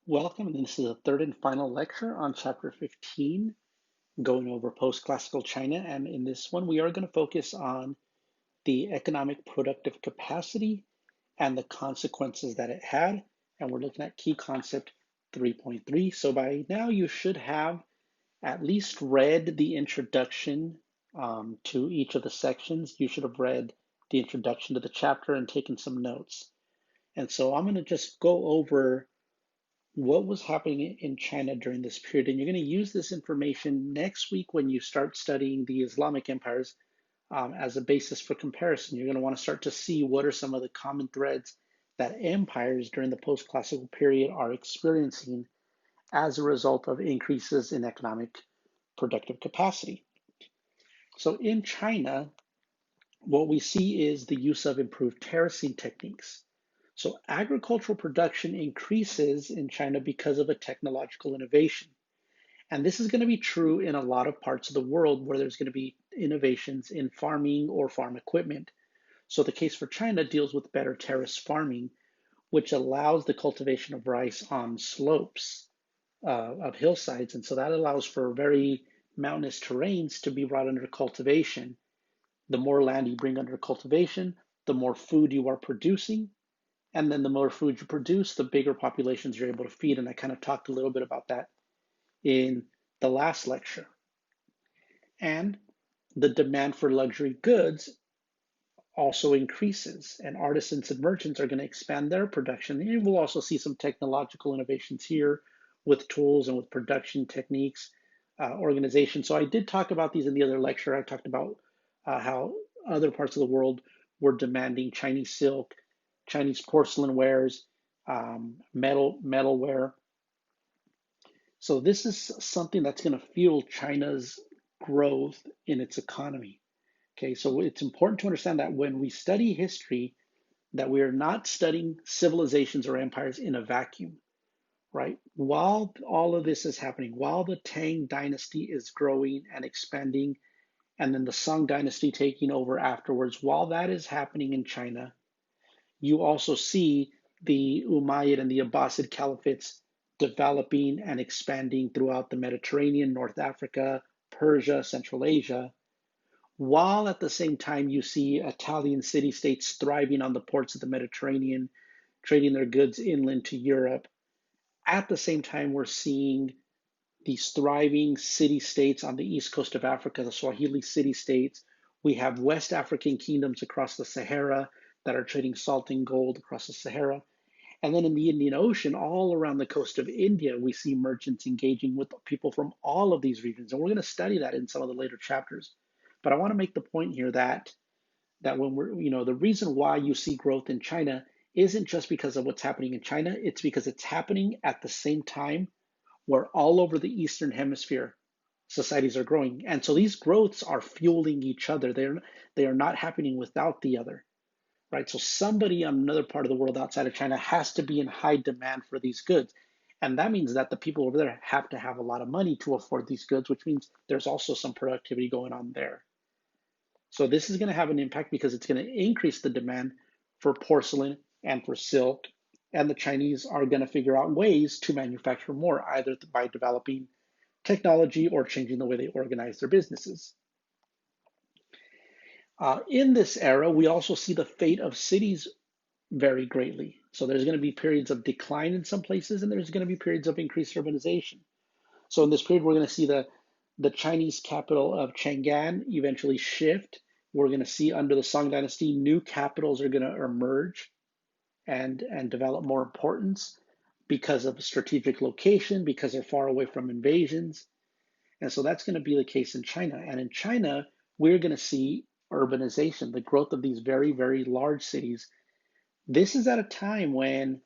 Welcome, and this is the third and final lecture on chapter 15, going over post-classical China. And in this one, we are going to focus on the economic productive capacity and the consequences that it had. And we're looking at key concept 3.3. So by now, you should have at least read the introduction to each of the sections. You should have read the introduction to the chapter and taken some notes. And so I'm going to just go over what was happening in China during this period. And you're going to use this information next week when you start studying the Islamic empires as a basis for comparison. You're going to want to start to see what are some of the common threads that empires during the post-classical period are experiencing as a result of increases in economic productive capacity. So in China, what we see is the use of improved terracing techniques. So agricultural production increases in China because of a technological innovation. And this is going to be true in a lot of parts of the world where there's going to be innovations in farming or farm equipment. So the case for China deals with better terrace farming, which allows the cultivation of rice on slopes of hillsides. And so that allows for very mountainous terrains to be brought under cultivation. The more land you bring under cultivation, the more food you are producing, and then the more food you produce, the bigger populations you're able to feed. And I kind of talked a little bit about that in the last lecture. And the demand for luxury goods also increases, and artisans and merchants are going to expand their production. And we'll also see some technological innovations here with tools and with production techniques, organization. So I did talk about these in the other lecture. I talked about how other parts of the world were demanding Chinese silk, Chinese porcelain wares, metalware. So this is something that's going to fuel China's growth in its economy. Okay, so it's important to understand that when we study history, that we are not studying civilizations or empires in a vacuum, right? While all of this is happening, while the Tang dynasty is growing and expanding, and then the Song dynasty taking over afterwards, while that is happening in China, you also see the Umayyad and the Abbasid caliphates developing and expanding throughout the Mediterranean, North Africa, Persia, Central Asia, while at the same time you see Italian city states thriving on the ports of the Mediterranean, trading their goods inland to Europe. At the same time, we're seeing these thriving city states on the east coast of Africa, the Swahili city states. We have West African kingdoms across the Sahara that are trading salt and gold across the Sahara. And then in the Indian Ocean, all around the coast of India, we see merchants engaging with people from all of these regions. And we're going to study that in some of the later chapters. But I want to make the point here that when the reason why you see growth in China isn't just because of what's happening in China, it's because it's happening at the same time where all over the Eastern Hemisphere societies are growing. And so these growths are fueling each other. They are not happening without the other, right? So somebody on another part of the world outside of China has to be in high demand for these goods. And that means that the people over there have to have a lot of money to afford these goods, which means there's also some productivity going on there. So this is going to have an impact because it's going to increase the demand for porcelain and for silk. And the Chinese are going to figure out ways to manufacture more, either by developing technology or changing the way they organize their businesses. In this era, we also see the fate of cities vary greatly. So there's going to be periods of decline in some places, and there's going to be periods of increased urbanization. So in this period, we're going to see the Chinese capital of Chang'an eventually shift. We're going to see under the Song dynasty, new capitals are going to emerge and develop more importance because of strategic location, because they're far away from invasions. And so that's going to be the case in China. And in China, we're going to see urbanization, the growth of these very, very large cities. This is at a time when,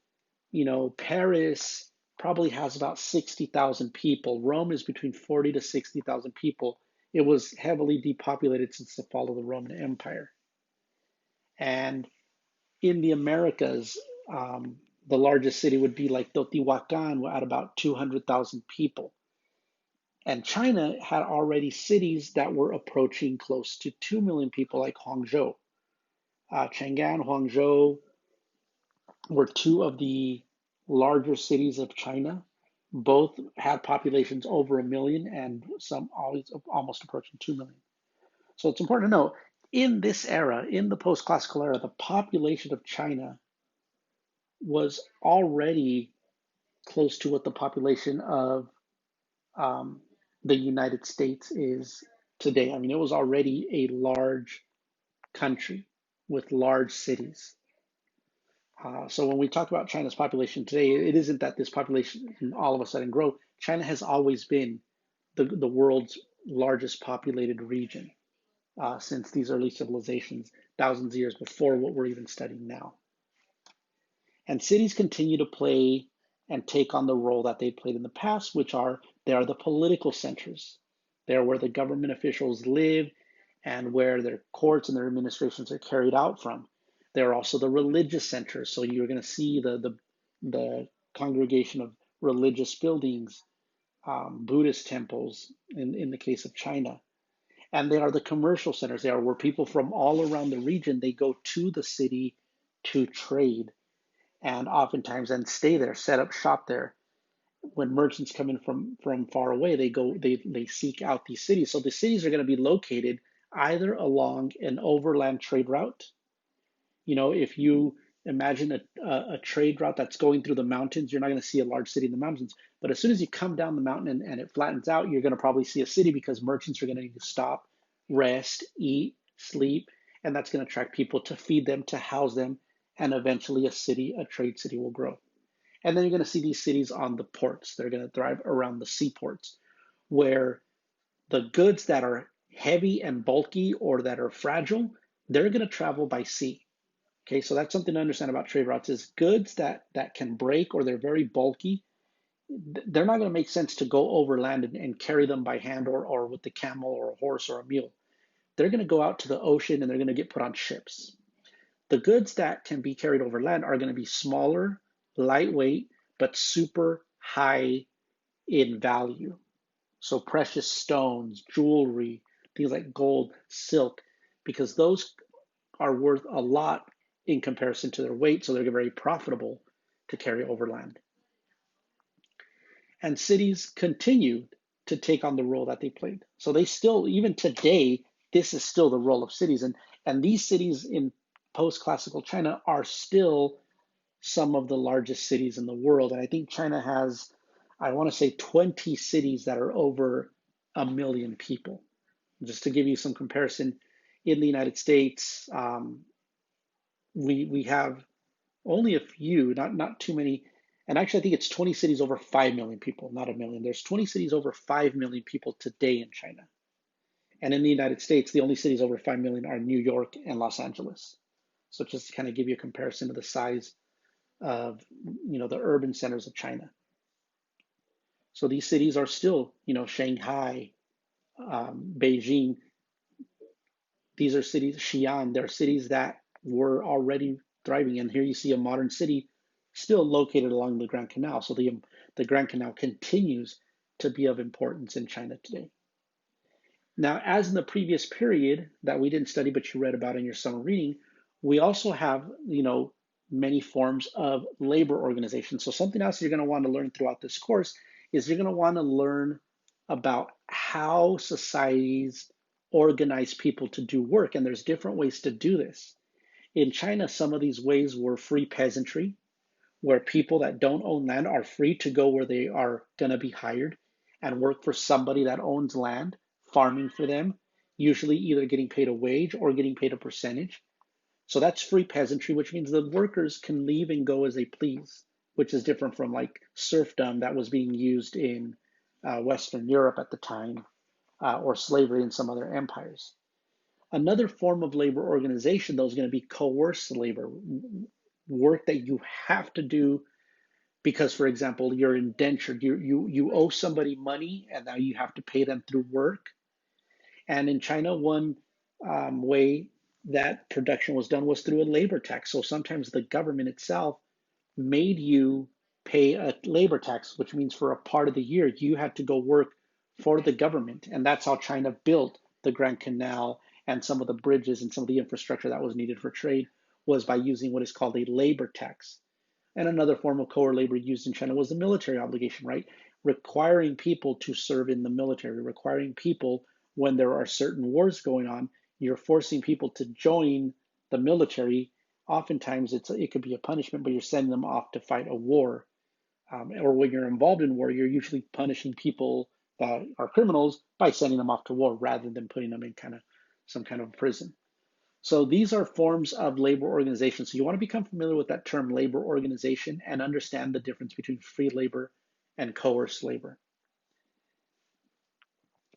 Paris probably has about 60,000 people. Rome is between 40 to 60,000 people. It was heavily depopulated since the fall of the Roman Empire. And in the Americas, the largest city would be like Teotihuacan at about 200,000 people. And China had already cities that were approaching close to 2 million people, like Hangzhou. Chang'an, Hangzhou were two of the larger cities of China. Both had populations over 1 million and some always almost approaching 2 million. So it's important to know in this era, in the post classical era, the population of China was already close to what the population of um, the United States is today. I mean, it was already a large country with large cities. So when we talk about China's population today, it isn't that this population can all of a sudden grow. China has always been the world's largest populated region since these early civilizations, thousands of years before what we're even studying now. And cities continue to play and take on the role that they played in the past, which are they are the political centers. They're where the government officials live and where their courts and their administrations are carried out from. They're also the religious centers. So you're going to see the congregation of religious buildings, Buddhist temples in the case of China. And they are the commercial centers. They are where people from all around the region, they go to the city to trade and oftentimes then stay there, set up shop there. When merchants come in from far away, they seek out these cities. So the cities are going to be located either along an overland trade route. You know, if you imagine a trade route that's going through the mountains, you're not going to see a large city in the mountains. But as soon as you come down the mountain and it flattens out, you're going to probably see a city because merchants are going to need to stop, rest, eat, sleep, and that's going to attract people to feed them, to house them, and eventually a trade city will grow. And then you're going to see these cities on the ports. They're going to thrive around the seaports, where the goods that are heavy and bulky or that are fragile, they're going to travel by sea. Okay, so that's something to understand about trade routes is goods that can break or they're very bulky, they're not going to make sense to go overland and carry them by hand or with the camel or a horse or a mule. They're going to go out to the ocean and they're going to get put on ships. The goods that can be carried over land are going to be smaller, lightweight, but super high in value. So precious stones, jewelry, things like gold, silk, because those are worth a lot in comparison to their weight, so they're very profitable to carry overland. And cities continued to take on the role that they played. So they still, even today, this is still the role of cities. And these cities in post-classical China are still some of the largest cities in the world. And I think China has, I want to say 20 cities that are over 1 million people. Just to give you some comparison, in the United States, we have only a few, not too many. And actually, I think it's 20 cities over 5 million people, not 1 million. There's 20 cities over 5 million people today in China. And in the United States, the only cities over 5 million are New York and Los Angeles. So just to kind of give you a comparison of the size of, the urban centers of China. So these cities are still, Shanghai, Beijing. These are cities, Xi'an, they're cities that were already thriving. And here you see a modern city still located along the Grand Canal. So the Grand Canal continues to be of importance in China today. Now, as in the previous period that we didn't study, but you read about in your summer reading, we also have, many forms of labor organization. So something else you're going to want to learn throughout this course is you're going to want to learn about how societies organize people to do work. And there's different ways to do this. In China, some of these ways were free peasantry, where people that don't own land are free to go where they are going to be hired and work for somebody that owns land, farming for them, usually either getting paid a wage or getting paid a percentage. So that's free peasantry, which means the workers can leave and go as they please, which is different from like serfdom that was being used in Western Europe at the time, or slavery in some other empires. Another form of labor organization, though, is going to be coerced labor, work that you have to do because, for example, you're indentured, you owe somebody money and now you have to pay them through work. And in China, one way that production was done was through a labor tax. So sometimes the government itself made you pay a labor tax, which means for a part of the year, you had to go work for the government. And that's how China built the Grand Canal and some of the bridges and some of the infrastructure that was needed for trade was by using what is called a labor tax. And another form of co labor used in China was the military obligation, right? Requiring people to serve in the military, requiring people when there are certain wars going on, you're forcing people to join the military. Oftentimes, it could be a punishment, but you're sending them off to fight a war. Or when you're involved in war, you're usually punishing people that are criminals by sending them off to war rather than putting them in some kind of prison. So these are forms of labor organization. So you want to become familiar with that term labor organization and understand the difference between free labor and coerced labor.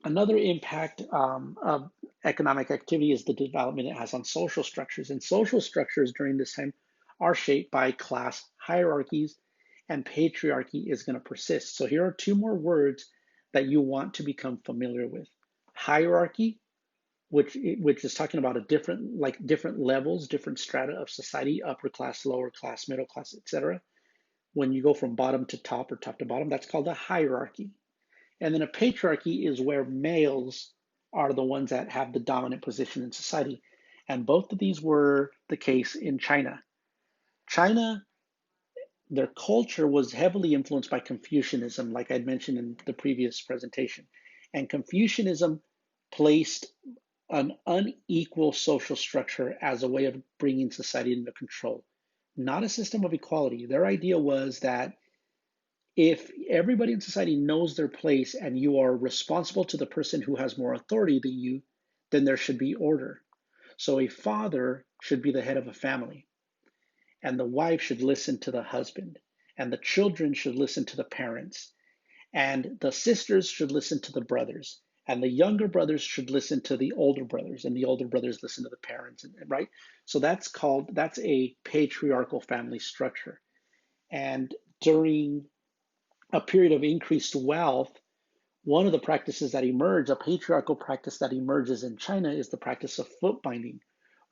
Another impact of economic activity is the development it has on social structures. And social structures during this time are shaped by class hierarchies, and patriarchy is going to persist. So here are two more words that you want to become familiar with. Hierarchy, which is talking about a different levels, different strata of society, upper class, lower class, middle class, etc. When you go from bottom to top or top to bottom, that's called a hierarchy. And then a patriarchy is where males are the ones that have the dominant position in society. And both of these were the case in China. China, their culture was heavily influenced by Confucianism, like I'd mentioned in the previous presentation. And Confucianism placed an unequal social structure as a way of bringing society under control, not a system of equality. Their idea was that if everybody in society knows their place and you are responsible to the person who has more authority than you, then there should be order. So a father should be the head of a family, and the wife should listen to the husband, and the children should listen to the parents, and the sisters should listen to the brothers, and the younger brothers should listen to the older brothers, and the older brothers listen to the parents, right? So that's a patriarchal family structure. And during a period of increased wealth, one of the practices that emerge, a patriarchal practice that emerges in China, is the practice of foot binding,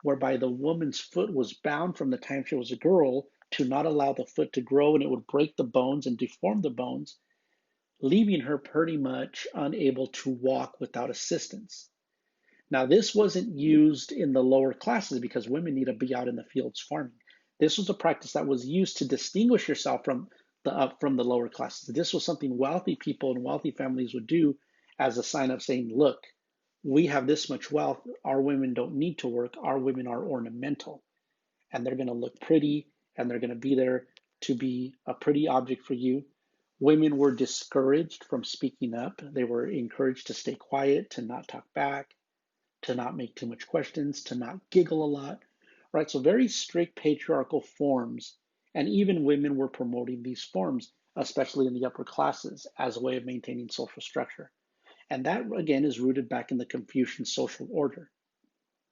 whereby the woman's foot was bound from the time she was a girl to not allow the foot to grow, and it would break the bones and deform the bones, leaving her pretty much unable to walk without assistance. Now, this wasn't used in the lower classes because women need to be out in the fields farming. This was a practice that was used to distinguish yourself from the lower classes. This was something wealthy people and wealthy families would do as a sign of saying, look, we have this much wealth. Our women don't need to work. Our women are ornamental, and they're going to look pretty, and they're going to be there to be a pretty object for you. Women were discouraged from speaking up. They were encouraged to stay quiet, to not talk back, to not make too much questions, to not giggle a lot, right? So very strict patriarchal forms, and even women were promoting these forms, especially in the upper classes, as a way of maintaining social structure. And that, again, is rooted back in the Confucian social order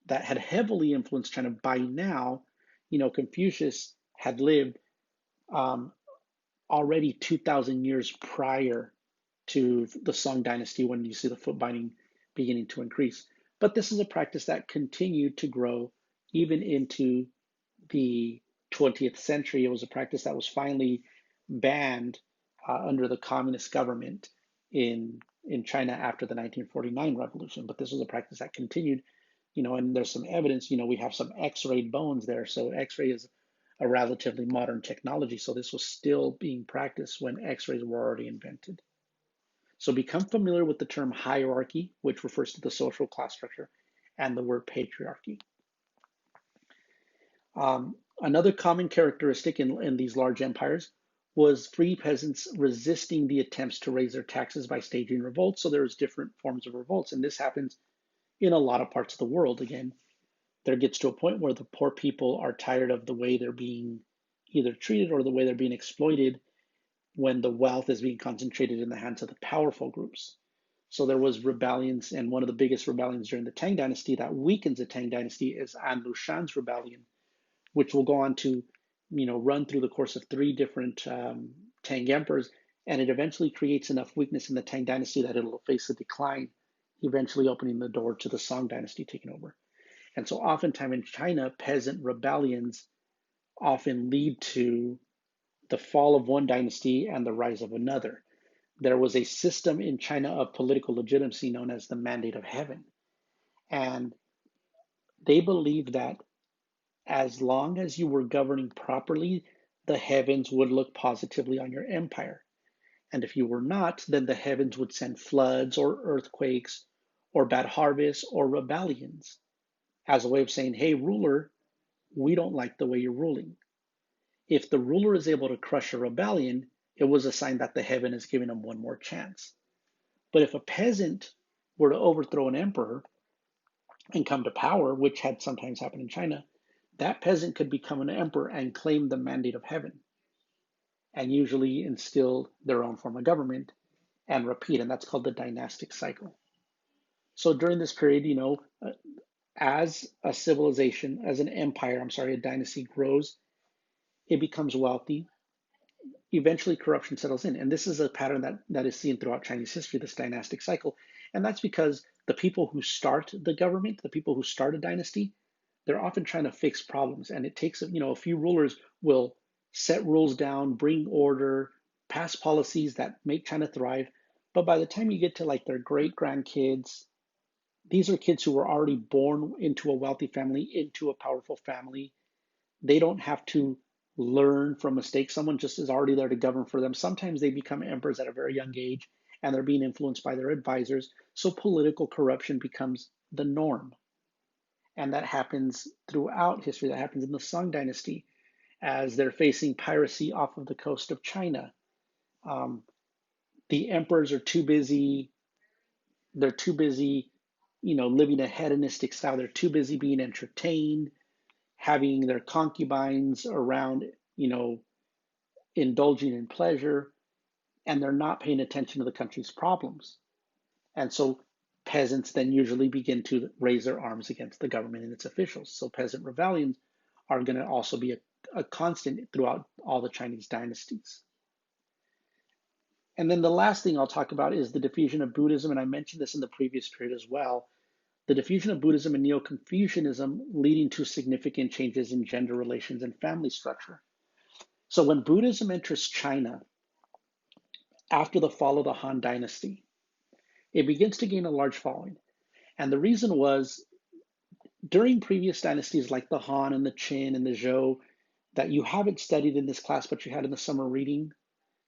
that had heavily influenced China. By now, Confucius had lived um, already 2,000 years prior to the Song dynasty when you see the foot binding beginning to increase. But this is a practice that continued to grow even into the 20th century. It was a practice that was finally banned under the communist government in China after the 1949 revolution. But this was a practice that continued, and there's some evidence, we have some X-rayed bones there. So X-ray is a relatively modern technology. So this was still being practiced when X-rays were already invented. So become familiar with the term hierarchy, which refers to the social class structure, and the word patriarchy. Another common characteristic in these large empires was free peasants resisting the attempts to raise their taxes by staging revolts. So there's different forms of revolts, and this happens in a lot of parts of the world. Again, there gets to a point where the poor people are tired of the way they're being either treated or the way they're being exploited when the wealth is being concentrated in the hands of the powerful groups. So there was rebellions, and one of the biggest rebellions during the Tang Dynasty that weakens the Tang Dynasty is An Lushan's rebellion, which will go on to, run through the course of three different Tang emperors, and it eventually creates enough weakness in the Tang Dynasty that it'll face a decline, eventually opening the door to the Song Dynasty taking over. And so oftentimes in China, peasant rebellions often lead to the fall of one dynasty and the rise of another. There was a system in China of political legitimacy known as the Mandate of Heaven. And they believed that as long as you were governing properly, the heavens would look positively on your empire. And if you were not, then the heavens would send floods or earthquakes or bad harvests or rebellions as a way of saying, hey, ruler, we don't like the way you're ruling. If the ruler is able to crush a rebellion, it was a sign that the heaven is giving them one more chance. But if a peasant were to overthrow an emperor and come to power, which had sometimes happened in China, that peasant could become an emperor and claim the mandate of heaven and usually instill their own form of government and repeat. And that's called the dynastic cycle. So during this period, as a civilization, as an empire, I'm sorry, a dynasty grows, it becomes wealthy. Eventually, corruption settles in. And this is a pattern that is seen throughout Chinese history, this dynastic cycle. And that's because the people who start the government, the people who start a dynasty, they're often trying to fix problems. And it takes, a few rulers will set rules down, bring order, pass policies that make China thrive. But by the time you get to like their great grandkids, these are kids who were already born into a wealthy family, into a powerful family. They don't have to learn from mistakes. Someone just is already there to govern for them. Sometimes they become emperors at a very young age and they're being influenced by their advisors. So political corruption becomes the norm. And that happens throughout history. That happens in the Song Dynasty as they're facing piracy off of the coast of China. Um, the emperors are too busy. They're too busy, living a hedonistic style. They're too busy being entertained, having their concubines around, indulging in pleasure, and they're not paying attention to the country's problems. And so peasants then usually begin to raise their arms against the government and its officials. So peasant rebellions are going to also be a constant throughout all the Chinese dynasties. And then the last thing I'll talk about is the diffusion of Buddhism. And I mentioned this in the previous period as well. The diffusion of Buddhism and Neo-Confucianism leading to significant changes in gender relations and family structure. So when Buddhism enters China after the fall of the Han Dynasty, it begins to gain a large following. And the reason was during previous dynasties like the Han and the Qin and the Zhou that you haven't studied in this class, but you had in the summer reading,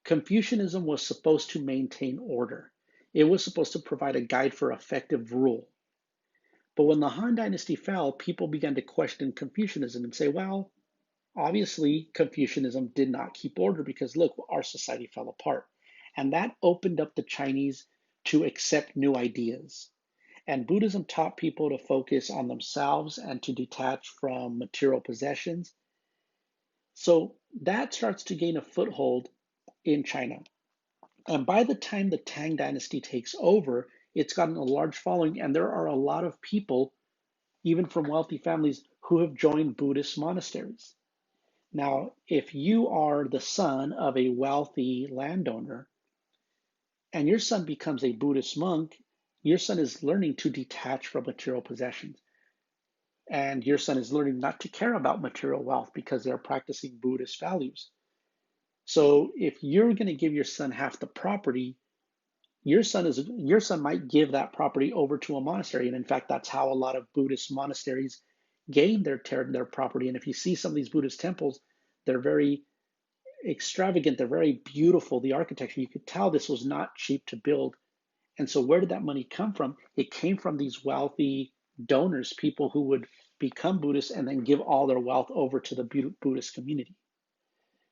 Confucianism was supposed to maintain order. It was supposed to provide a guide for effective rule. But when the Han Dynasty fell, people began to question Confucianism and say, well, obviously Confucianism did not keep order because look, our society fell apart. And that opened up the Chinese to accept new ideas. And Buddhism taught people to focus on themselves and to detach from material possessions. So that starts to gain a foothold in China. And by the time the Tang Dynasty takes over, it's gotten a large following, and there are a lot of people, even from wealthy families, who have joined Buddhist monasteries. Now, if you are the son of a wealthy landowner and your son becomes a Buddhist monk, your son is learning to detach from material possessions. And your son is learning not to care about material wealth because they're practicing Buddhist values. So if you're going to give your son half the property, your son might give that property over to a monastery. And in fact, that's how a lot of Buddhist monasteries gain their property. And if you see some of these Buddhist temples, they're very extravagant, they're very beautiful. The architecture, you could tell this was not cheap to build. And so where did that money come from? It came from these wealthy donors, people who would become Buddhists and then give all their wealth over to the Buddhist community.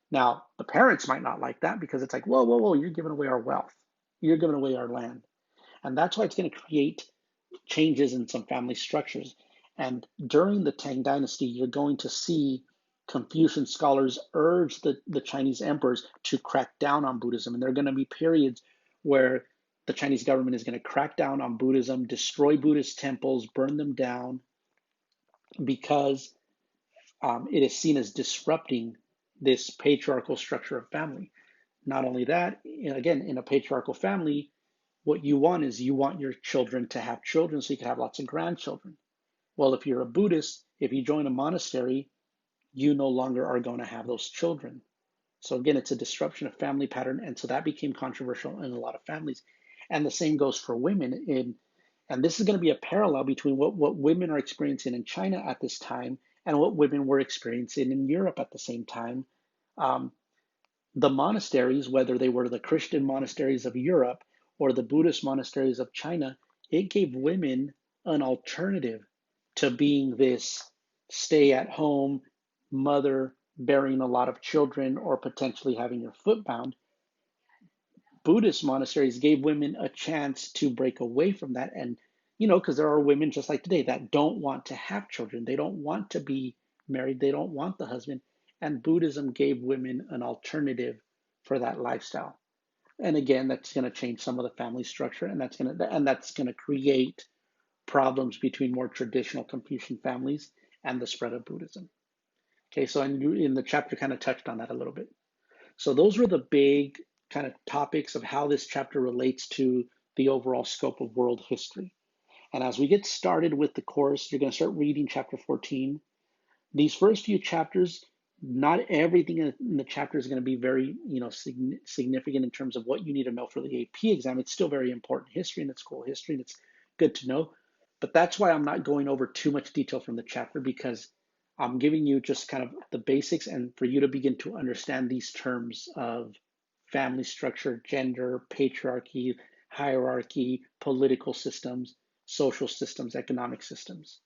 Now, the parents might not like that because it's like, whoa, whoa, whoa, you're giving away our wealth. You're giving away our land. And that's why it's going to create changes in some family structures. And during the Tang Dynasty, you're going to see Confucian scholars urge the Chinese emperors to crack down on Buddhism. And there are going to be periods where the Chinese government is going to crack down on Buddhism, destroy Buddhist temples, burn them down, because it is seen as disrupting this patriarchal structure of family. Not only that, again, in a patriarchal family, what you want is you want your children to have children so you can have lots of grandchildren. Well, if you're a Buddhist, if you join a monastery, you no longer are going to have those children. So again, it's a disruption of family pattern. And so that became controversial in a lot of families. And the same goes for women. And this is going to be a parallel between what women are experiencing in China at this time and what women were experiencing in Europe at the same time. Um, the monasteries, whether they were the Christian monasteries of Europe or the Buddhist monasteries of China, it gave women an alternative to being this stay at home mother bearing a lot of children or potentially having your foot bound. Buddhist monasteries gave women a chance to break away from that. And, because there are women just like today that don't want to have children, they don't want to be married, they don't want the husband. And Buddhism gave women an alternative for that lifestyle. And again, that's going to change some of the family structure, and that's going to create problems between more traditional Confucian families and the spread of Buddhism. Okay, so in the chapter kind of touched on that a little bit. So those were the big kind of topics of how this chapter relates to the overall scope of world history. And as we get started with the course, you're going to start reading chapter 14. These first few chapters, not everything in the chapter is going to be very, significant in terms of what you need to know for the AP exam. It's still very important history, and it's cool history, and it's good to know. But that's why I'm not going over too much detail from the chapter, because I'm giving you just kind of the basics and for you to begin to understand these terms of family structure, gender, patriarchy, hierarchy, political systems, social systems, economic systems.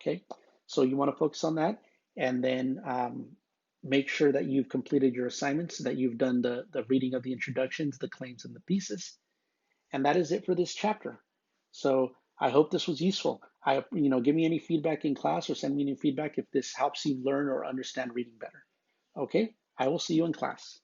Okay, so you want to focus on that, and then make sure that you've completed your assignments, that you've done the reading of the introductions, the claims, and the thesis. And that is it for this chapter. So I hope this was useful. Give me any feedback in class or send me any feedback if this helps you learn or understand reading better. Okay, I will see you in class.